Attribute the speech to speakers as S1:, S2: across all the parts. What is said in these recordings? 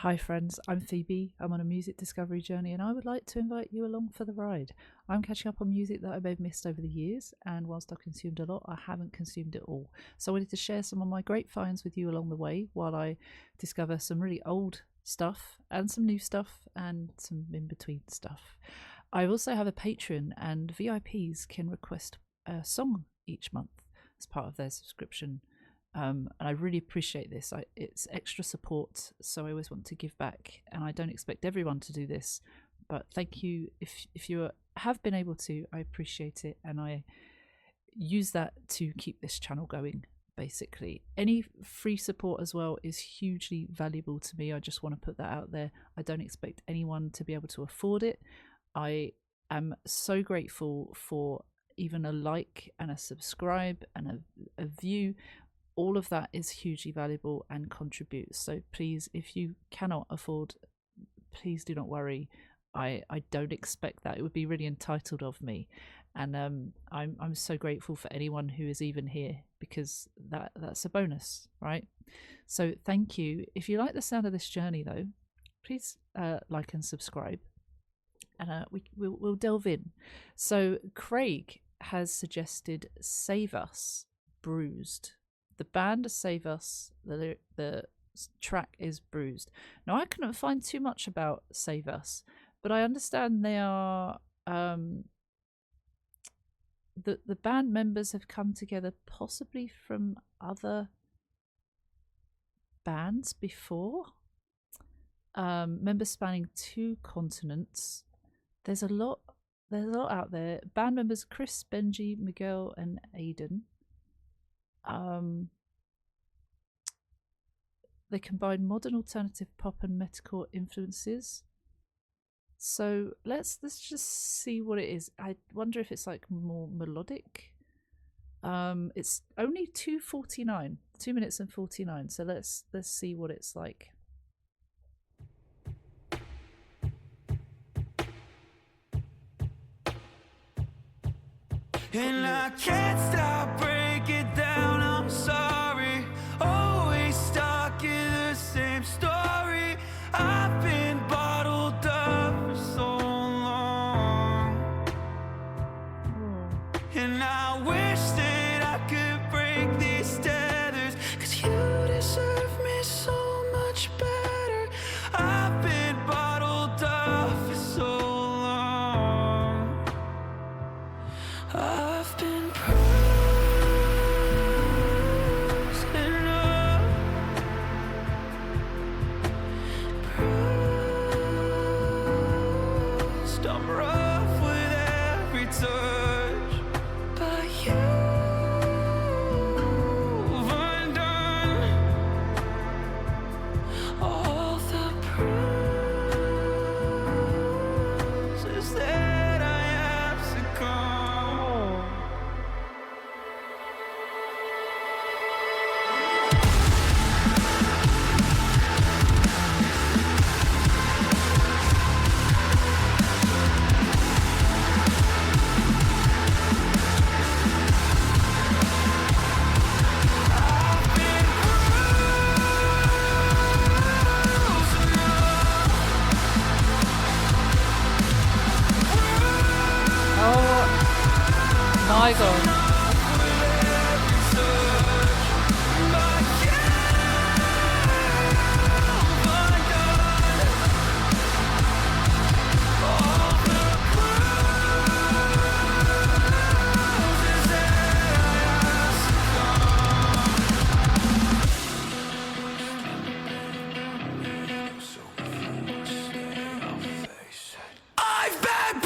S1: Hi friends, I'm Phoebe. I'm on a music discovery journey and I would like to invite you along for the ride. I'm catching up on music that I may have missed over the years, and whilst I've consumed a lot, I haven't consumed it all. So I wanted to share some of my great finds with you along the way while I discover some really old stuff and some new stuff and some in-between stuff. I also have a Patreon, and VIPs can request a song each month as part of their subscription. And I really appreciate this. It's extra support, so I always want to give back, and I don't expect everyone to do this, but thank you if you have been able to. I appreciate it, and I use that to keep this channel going. Basically, any free support as well is hugely valuable to me. I just want to put that out there. I don't expect anyone to be able to afford it. I am so grateful for even a like and a subscribe and a view. All of that is hugely valuable and contributes. So please, if you cannot afford, please do not worry. I don't expect that. It would be really entitled of me. And I'm so grateful for anyone who is even here, because that's a bonus, right? So thank you. If you like the sound of this journey though, please like and subscribe, and we'll delve in. So Craig has suggested Save Us, Bruised. The band Save Us, the track is Bruised. Now, I couldn't find too much about Save Us, but I understand they are the band members have come together possibly from other bands before. Members spanning 2 continents. There's a lot out there. Band members Chris, Benji, Miguel, and Aiden. They combine modern alternative pop and metalcore influences. So let's just see what it is. I wonder if it's like more melodic. It's only 2:49, 2 minutes and 49. So let's see what it's like.
S2: And I can't stop breaking down, I'm sorry. Always stuck in the same story. I've been bottled up for so long. And I wish that I could break these tethers, 'cause you deserve me so much better. I've been bottled up for so long. I've been bruised enough, bruised. I'm rough with every touch, but you've undone all the bruises that I have succumbed.
S1: Oh my god.
S2: I've been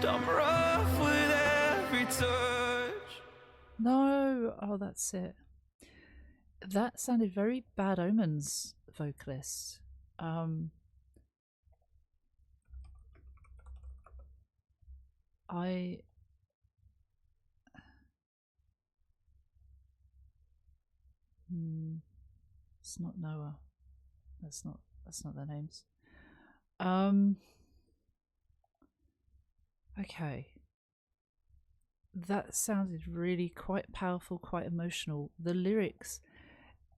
S2: bruised, I'm rough with every touch.
S1: No. Oh, that's it. That sounded very Bad Omens vocalist. It's not Noah. That's not their names. Okay. That sounded really quite powerful, quite emotional. The lyrics,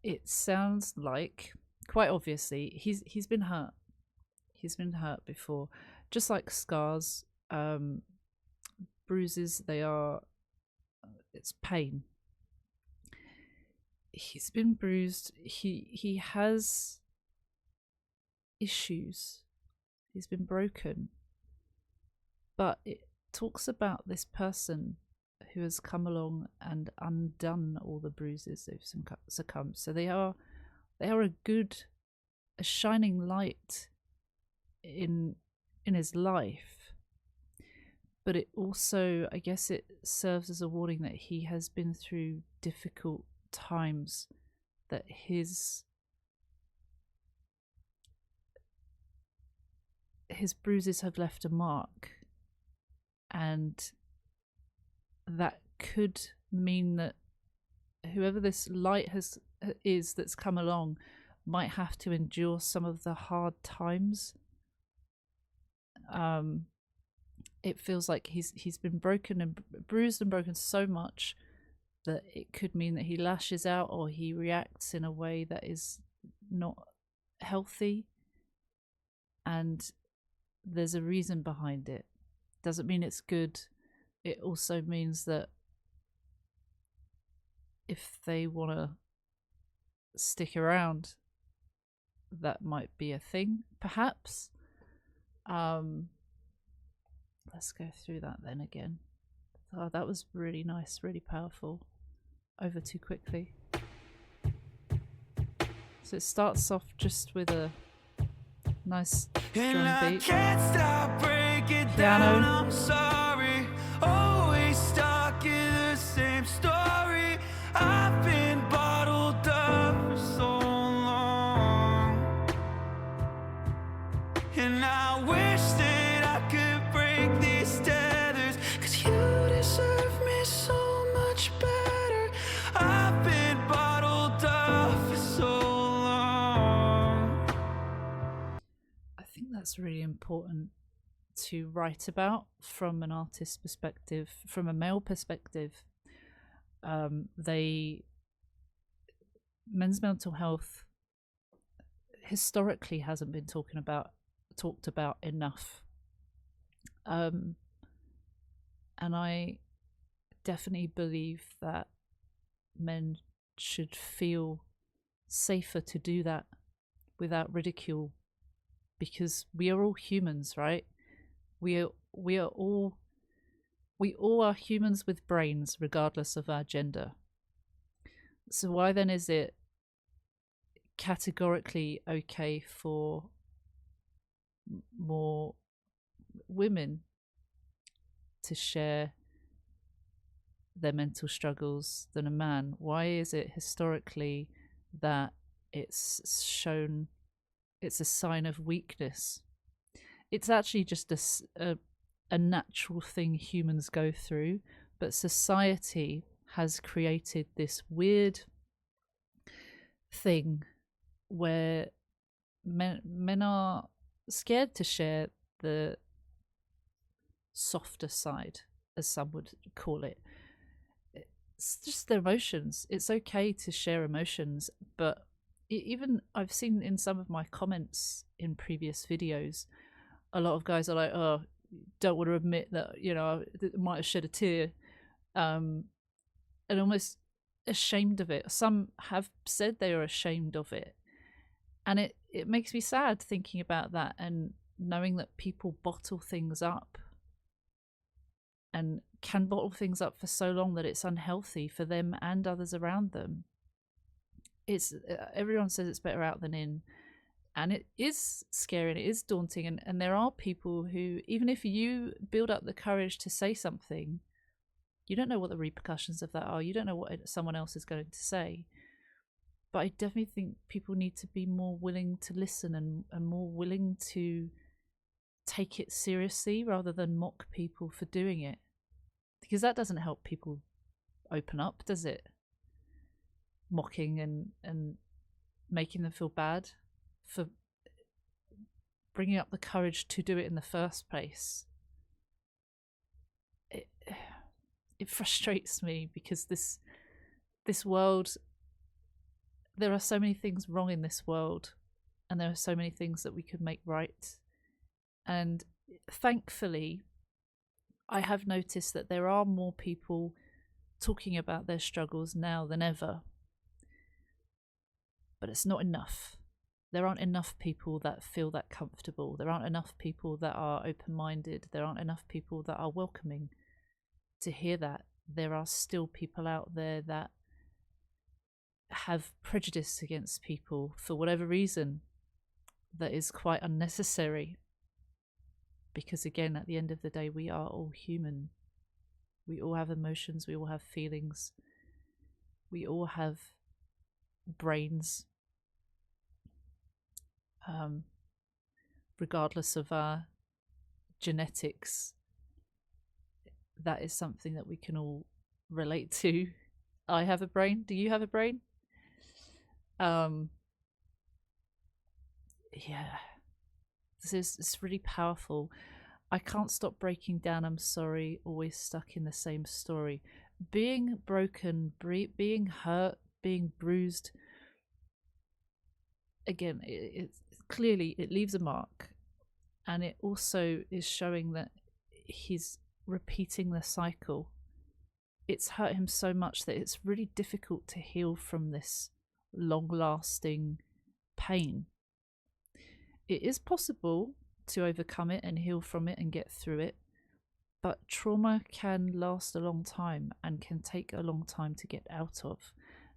S1: it sounds like, quite obviously, he's been hurt. He's been hurt before. Just like scars, bruises, it's pain. He's been bruised. He has issues. He's been broken. But it talks about this person who has come along and undone all the bruises they've succumbed. So they are a shining light in his life. But it also, I guess, it serves as a warning that he has been through difficult times, that his bruises have left a mark, and that could mean that whoever this light is that's come along might have to endure some of the hard times. It feels like he's been broken and bruised and broken so much that it could mean that he lashes out or he reacts in a way that is not healthy, and there's a reason behind it. Doesn't mean it's good. It also means that if they want to stick around, that might be a thing, perhaps. Let's go through that then again. Oh, that was really nice, really powerful. Over too quickly. So it starts off just with a nice drum beat.
S2: Can't stop breaking
S1: Piano.
S2: down, I'm sorry. Always stuck in the same story. I've been bottled up for so long, and I wish that I could break these tethers, 'cause you deserve me so much better. I've been bottled up for so long.
S1: I think that's really important to write about from an artist's perspective, from a male perspective. Men's mental health historically hasn't been talked about enough. And I definitely believe that men should feel safer to do that without ridicule, because we are all humans, right? We all are humans with brains, regardless of our gender. So why then is it categorically okay for more women to share their mental struggles than a man? Why is it historically that it's shown it's a sign of weakness? It's actually just a natural thing humans go through, but society has created this weird thing where men are scared to share the softer side, as some would call it. It's just their emotions. It's okay to share emotions, but even I've seen in some of my comments in previous videos, a lot of guys are like, oh, don't want to admit that, you know, I might have shed a tear, and almost ashamed of it. Some have said they are ashamed of it, and it makes me sad thinking about that and knowing that people bottle things up and can bottle things up for so long that it's unhealthy for them and others around them. It's everyone says it's better out than in. And it is scary and it is daunting. And there are people who, even if you build up the courage to say something, you don't know what the repercussions of that are. You don't know what someone else is going to say. But I definitely think people need to be more willing to listen and more willing to take it seriously rather than mock people for doing it. Because that doesn't help people open up, does it? Mocking and making them feel bad for bringing up the courage to do it in the first place. It frustrates me because this world, there are so many things wrong in this world, and there are so many things that we could make right. And thankfully, I have noticed that there are more people talking about their struggles now than ever. But it's not enough. There aren't enough people that feel that comfortable. There aren't enough people that are open-minded. There aren't enough people that are welcoming to hear that. There are still people out there that have prejudice against people for whatever reason that is quite unnecessary. Because again, at the end of the day, we are all human. We all have emotions. We all have feelings. We all have brains. Regardless of our genetics, that is something that we can all relate to. I have a brain. Do you have a brain? Yeah, it's really powerful. I can't stop breaking down. I'm sorry, always stuck in the same story. Being broken, being hurt, being bruised. Again, it's clearly it leaves a mark, and it also is showing that he's repeating the cycle. It's hurt him so much that it's really difficult to heal from this long-lasting pain. It is possible to overcome it and heal from it and get through it, but trauma can last a long time and can take a long time to get out of,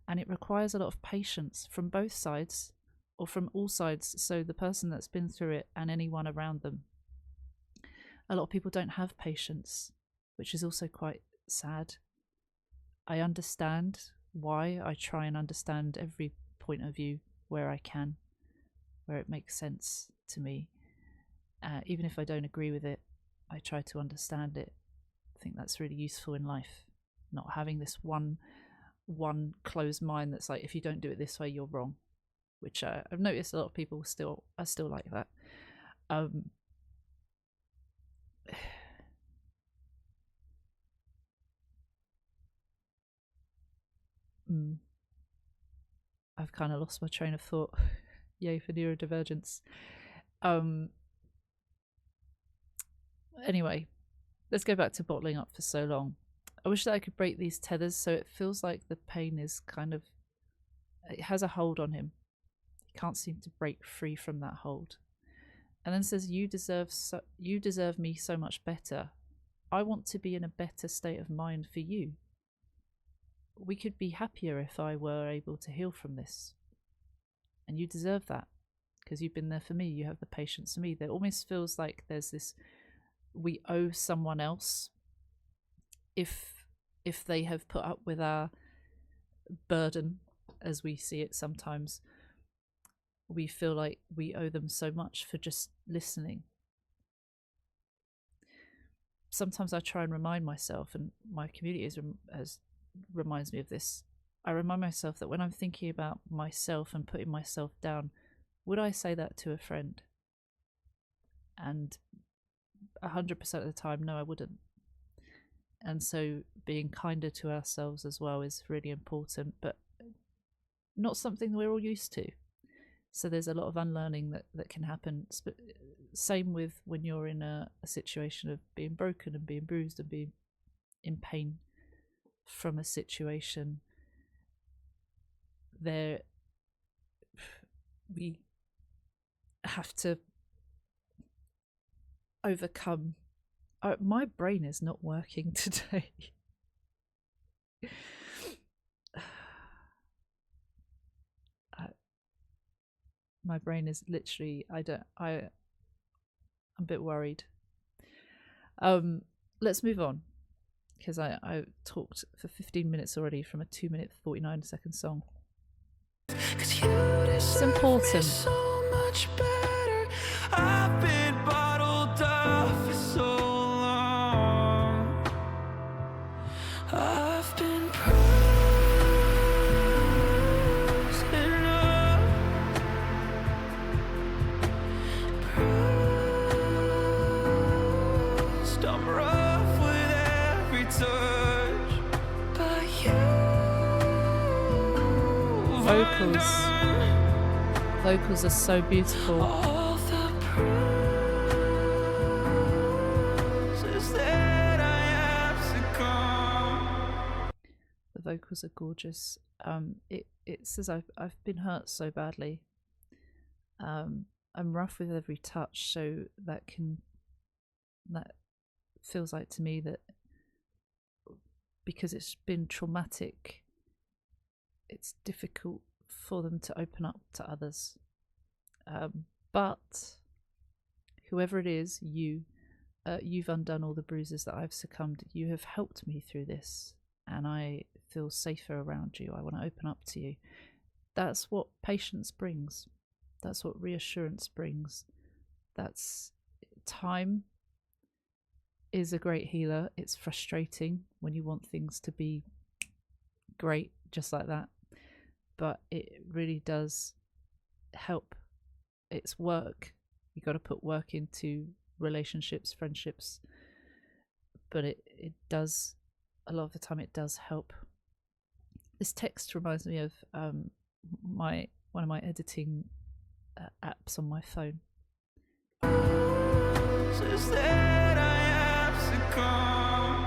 S1: and it requires a lot of patience from both sides, or from all sides, so the person that's been through it and anyone around them. A lot of people don't have patience, which is also quite sad. I understand why. I try and understand every point of view where I can, where it makes sense to me. Even if I don't agree with it, I try to understand it. I think that's really useful in life, not having this one closed mind that's like, if you don't do it this way, you're wrong. Which I've noticed a lot of people are still like that. I've kind of lost my train of thought. Yay for neurodivergence. Anyway, let's go back to bottling up for so long. I wish that I could break these tethers so it feels like the pain is kind of, it has a hold on him. He can't seem to break free from that hold. And then says, you deserve me so much better. I want to be in a better state of mind for you. We could be happier if I were able to heal from this. And you deserve that, because you've been there for me. You have the patience for me. There almost feels like there's this, we owe someone else if they have put up with our burden, as we see it sometimes. We feel like we owe them so much for just listening. Sometimes I try and remind myself, and my community reminds me of this. I remind myself that when I'm thinking about myself and putting myself down, would I say that to a friend? And 100% of the time, no, I wouldn't. And so being kinder to ourselves as well is really important, but not something we're all used to. So there's a lot of unlearning that can happen. Same with when you're in a situation of being broken and being bruised and being in pain from a situation. There, we have to overcome. My brain is not working today. My brain is literally, I'm a bit worried. Let's move on, because I talked for 15 minutes already from a 2-minute 49-second song. It's important.
S2: So much better. I've been bottled up for so long. I've been bruised enough. Bruised. I'm rough with every touch, but
S1: Vocals are so beautiful.
S2: all the bruises that I have succumbed.
S1: The vocals are gorgeous. It says I've been hurt so badly. I'm rough with every touch, so that feels like to me that because it's been traumatic, it's difficult for them to open up to others. But whoever it is, you've undone all the bruises that I've succumbed. You have helped me through this, and I feel safer around you. I want to open up to you. That's what patience brings. That's what reassurance brings. That's time is a great healer. It's frustrating when you want things to be great just like that, but it really does help. It's work. You got to put work into relationships, friendships, but it does, a lot of the time it does help. This text reminds me of one of my editing apps on my phone.
S2: Just that I have succumbed.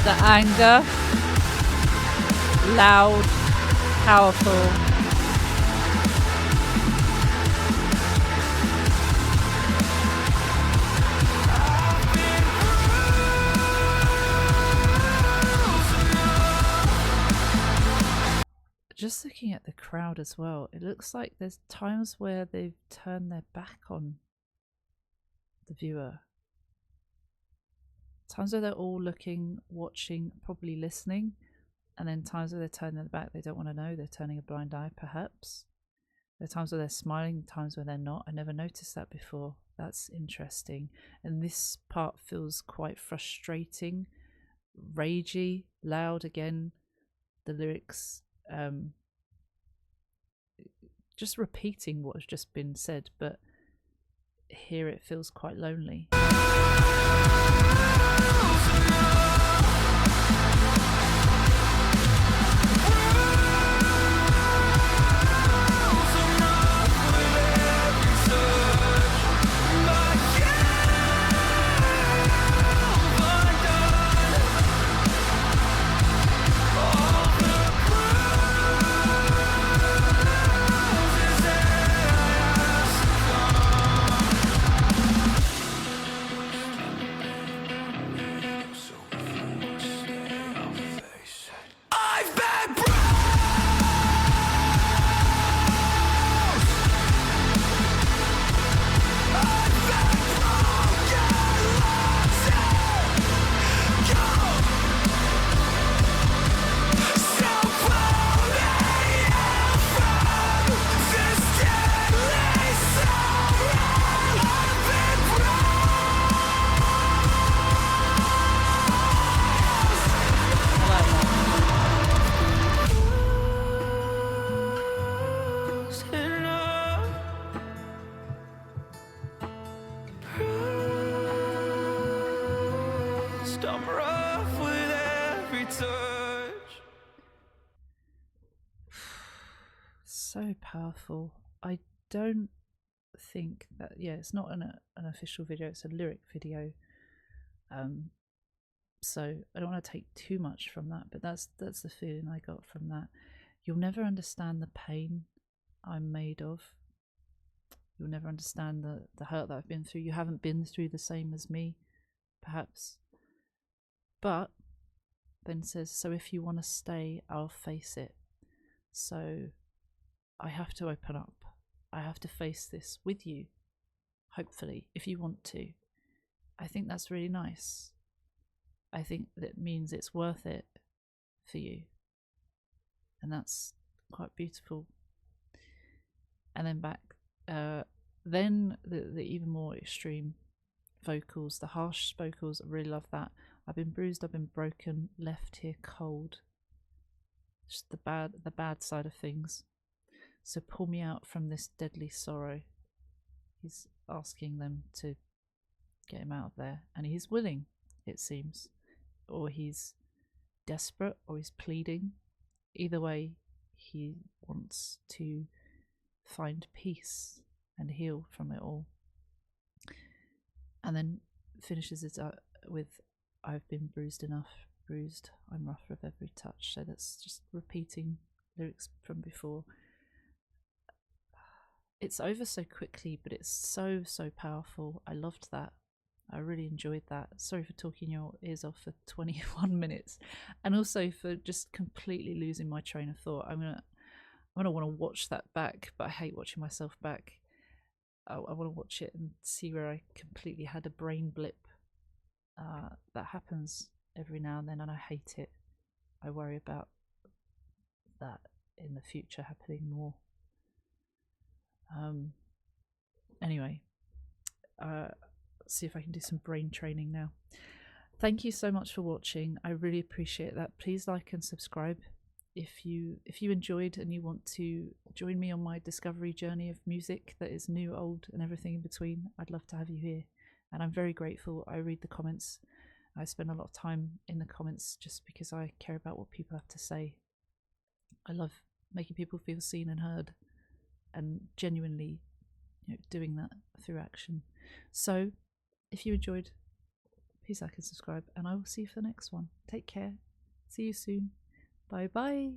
S1: The anger, loud, powerful. Just looking at the crowd as well, it looks like there's times where they've turned their back on the viewer. Times where they're all looking, watching, probably listening, and then times where they're turning their back, they don't want to know, they're turning a blind eye perhaps. There are times where they're smiling, times where they're not. I never noticed that before. That's interesting. And this part feels quite frustrating, ragey, loud again. The lyrics just repeating what has just been said, but here it feels quite lonely.
S2: I'm rough with every touch.
S1: So powerful. I don't think that, yeah, it's not an official video, it's a lyric video. So I don't want to take too much from that, but that's the feeling I got from that. You'll never understand the pain I'm made of. You'll never understand the hurt that I've been through. You haven't been through the same as me, perhaps. But then says, so if you want to stay, I'll face it. So I have to open up. I have to face this with you, hopefully, if you want to. I think that's really nice. I think that means it's worth it for you. And that's quite beautiful. And then back, then the even more extreme vocals, the harsh vocals, I really love that. I've been bruised, I've been broken, left here cold. Just the bad side of things. So pull me out from this deadly sorrow. He's asking them to get him out of there, and he's willing, it seems, or he's desperate, or he's pleading. Either way, he wants to find peace and heal from it all. And then finishes it with, I've been bruised enough, bruised, I'm rough with every touch. So that's just repeating lyrics from before. It's over so quickly, but it's so powerful. I loved that. I really enjoyed that. Sorry for talking your ears off for 21 minutes, and also for just completely losing my train of thought. I'm gonna want to watch that back, but I hate watching myself back. I want to watch it and see where I completely had a brain blip. That happens every now and then, and I hate it. I worry about that in the future happening more. Anyway, see if I can do some brain training now. Thank you so much for watching. I really appreciate that. Please like and subscribe if you enjoyed and you want to join me on my discovery journey of music that is new, old, and everything in between. I'd love to have you here, and I'm very grateful. I read the comments. I spend a lot of time in the comments just because I care about what people have to say. I love making people feel seen and heard, and genuinely, doing that through action. So if you enjoyed, please like and subscribe, and I will see you for the next one. Take care. See you soon. Bye bye.